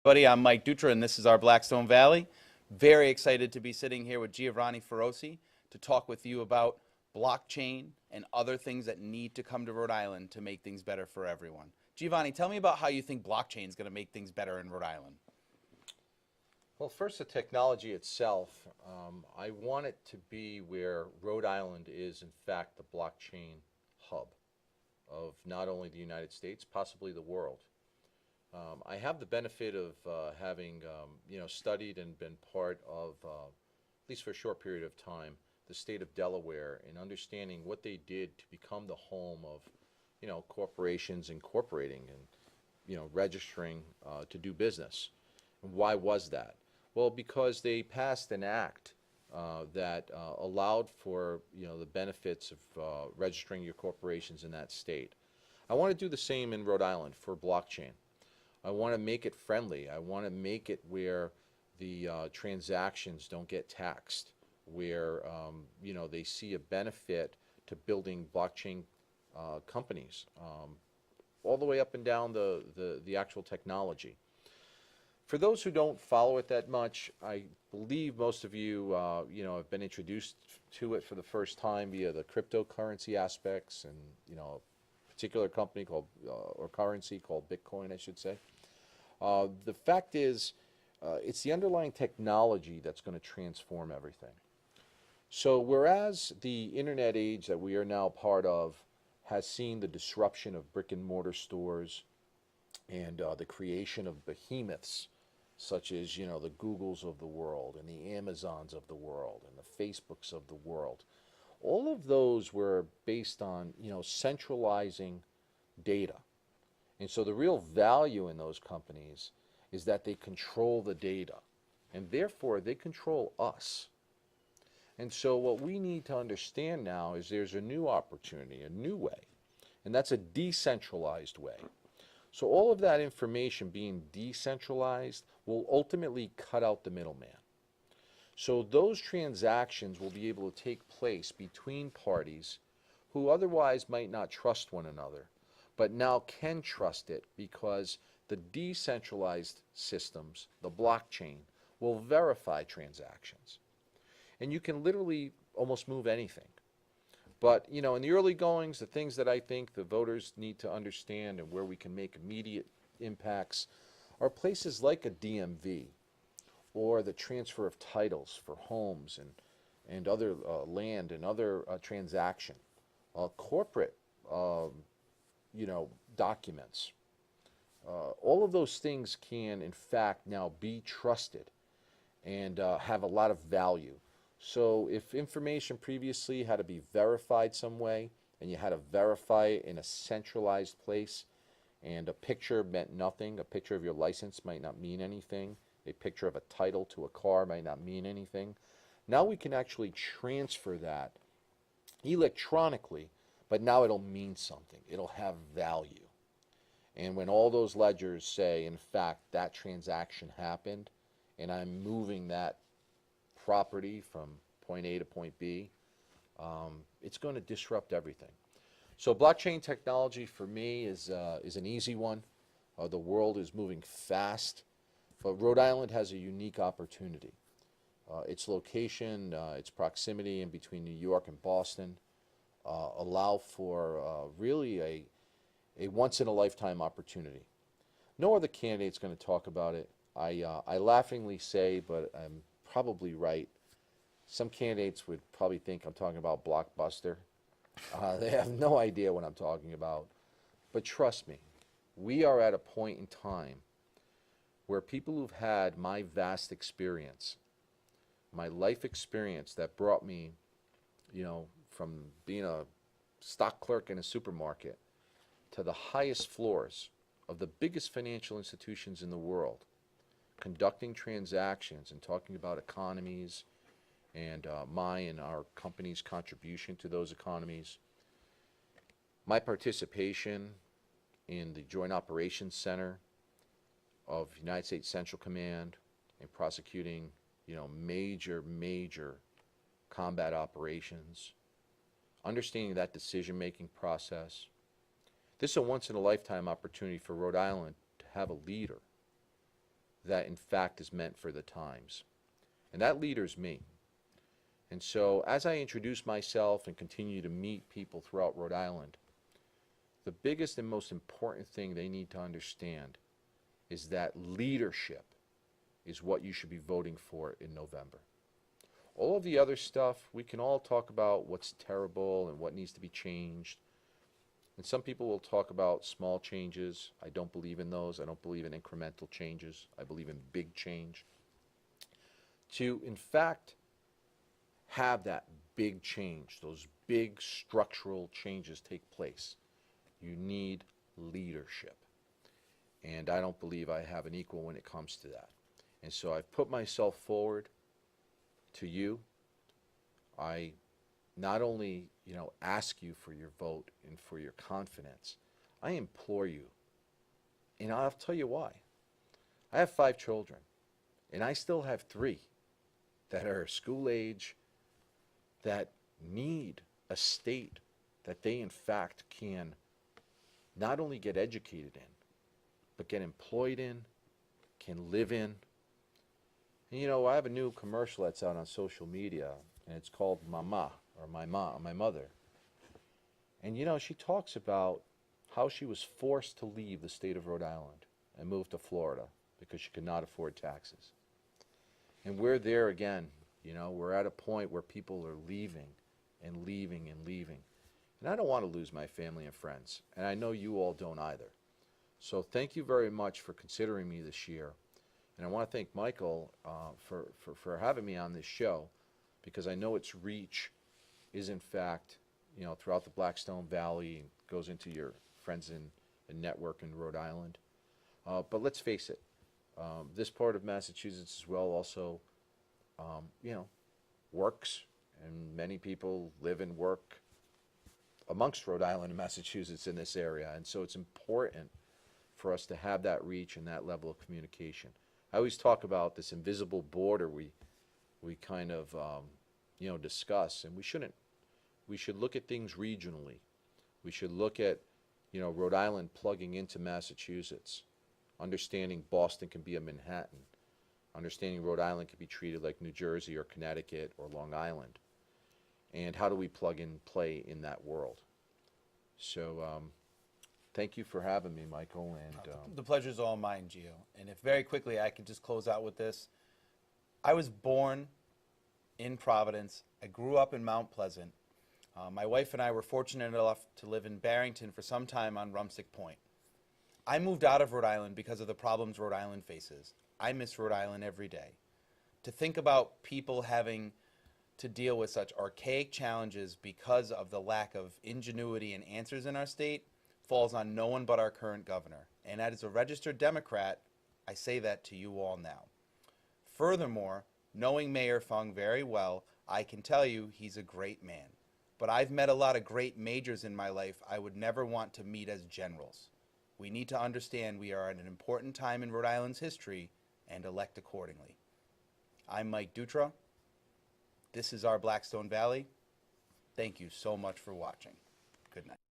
Buddy, I'm Mike Dutra, and this is our Blackstone Valley. Very excited to be sitting here with Giovanni Feroce to talk with you about blockchain and other things that need to come to Rhode Island to make things better for everyone. Giovanni, tell me about how you think blockchain is going to make things better in Rhode Island. Well, first, the technology itself. I want it to be where Rhode Island is, in fact, the blockchain hub of not only the United States, possibly the world. I have the benefit of having, studied and been part of, at least for a short period of time, the state of Delaware and understanding what they did to become the home of, corporations incorporating and, registering to do business. And why was that? Well, because they passed an act that allowed for, the benefits of registering your corporations in that state. I want to do the same in Rhode Island for blockchain. I want to make it friendly. I want to make it where the transactions don't get taxed, where they see a benefit to building blockchain companies, all the way up and down the actual technology. For those who don't follow it that much, I believe most of you have been introduced to it for the first time via the cryptocurrency aspects and a particular company called or currency called Bitcoin, I should say. The fact is, it's the underlying technology that's going to transform everything. So whereas the internet age that we are now part of has seen the disruption of brick and mortar stores and the creation of behemoths such as the Googles of the world and the Amazons of the world and the Facebooks of the world, all of those were based on centralizing data. And so the real value in those companies is that they control the data, and therefore they control us. And so what we need to understand now is there's a new opportunity, a new way, and that's a decentralized way. So all of that information being decentralized will ultimately cut out the middleman. So those transactions will be able to take place between parties who otherwise might not trust one another, but now can trust it because the decentralized systems, the blockchain, will verify transactions. And you can literally almost move anything. But, in the early goings, the things that I think the voters need to understand and where we can make immediate impacts are places like a DMV or the transfer of titles for homes and other land and other transaction, corporate, documents. All of those things can, in fact, now be trusted and have a lot of value. So if information previously had to be verified some way, and you had to verify it in a centralized place, and a picture meant nothing, a picture of your license might not mean anything, a picture of a title to a car might not mean anything. Now we can actually transfer that electronically, but now it'll mean something. It'll have value. And when all those ledgers say, in fact, that transaction happened, and I'm moving that property from point A to point B, it's going to disrupt everything. So blockchain technology for me is an easy one. The world is moving fast, but Rhode Island has a unique opportunity. Its location, its proximity in between New York and Boston allow for really a once-in-a-lifetime opportunity. No other candidate's going to talk about it. I laughingly say, but I'm probably right. Some candidates would probably think I'm talking about Blockbuster. They have no idea what I'm talking about. But trust me, we are at a point in time where people who've had my vast experience, my life experience that brought me, from being a stock clerk in a supermarket to the highest floors of the biggest financial institutions in the world, conducting transactions and talking about economies and my and our company's contribution to those economies. My participation in the Joint Operations Center of United States Central Command in prosecuting, major combat operations, understanding that decision-making process. This is a once-in-a-lifetime opportunity for Rhode Island to have a leader that in fact is meant for the times. And that leader's me. And so as I introduce myself and continue to meet people throughout Rhode Island, the biggest and most important thing they need to understand is that leadership is what you should be voting for in November. All of the other stuff, we can all talk about what's terrible and what needs to be changed. And some people will talk about small changes. I don't believe in those. I don't believe in incremental changes. I believe in big change. To, in fact, have that big change, those big structural changes take place, you need leadership. And I don't believe I have an equal when it comes to that. And so I've put myself forward to you. I not only, ask you for your vote and for your confidence, I implore you. And I'll tell you why. I have 5 children, and I still have 3 that are school age that need a state that they in fact can not only get educated in, but get employed in, can live in. And, I have a new commercial that's out on social media, and it's called Mama, or my mom, my mother. And, she talks about how she was forced to leave the state of Rhode Island and move to Florida because she could not afford taxes. And we're there again, we're at a point where people are leaving and leaving and leaving. And I don't want to lose my family and friends, and I know you all don't either. So thank you very much for considering me this year. And I want to thank Michael for having me on this show, because I know its reach is in fact, throughout the Blackstone Valley and goes into your friends and network in Rhode Island. But let's face it, this part of Massachusetts as well also, works, and many people live and work amongst Rhode Island and Massachusetts in this area. And so it's important for us to have that reach and that level of communication. I always talk about this invisible border we kind of, discuss, and we shouldn't. We should look at things regionally. We should look at, Rhode Island plugging into Massachusetts, understanding Boston can be a Manhattan, understanding Rhode Island can be treated like New Jersey or Connecticut or Long Island. And how do we plug and play in that world? So thank you for having me, Michael. And The pleasure's all mine, Gio. And if very quickly I could just close out with this. I was born in Providence. I grew up in Mount Pleasant. My wife and I were fortunate enough to live in Barrington for some time on Rumsick Point. I moved out of Rhode Island because of the problems Rhode Island faces. I miss Rhode Island every day. To think about people having to deal with such archaic challenges because of the lack of ingenuity and answers in our state falls on no one but our current governor. And as a registered Democrat, I say that to you all now. Furthermore, knowing Mayor Fung very well, I can tell you he's a great man. But I've met a lot of great majors in my life I would never want to meet as generals. We need to understand we are at an important time in Rhode Island's history and elect accordingly. I'm Mike Dutra. This is our Blackstone Valley. Thank you so much for watching. Good night.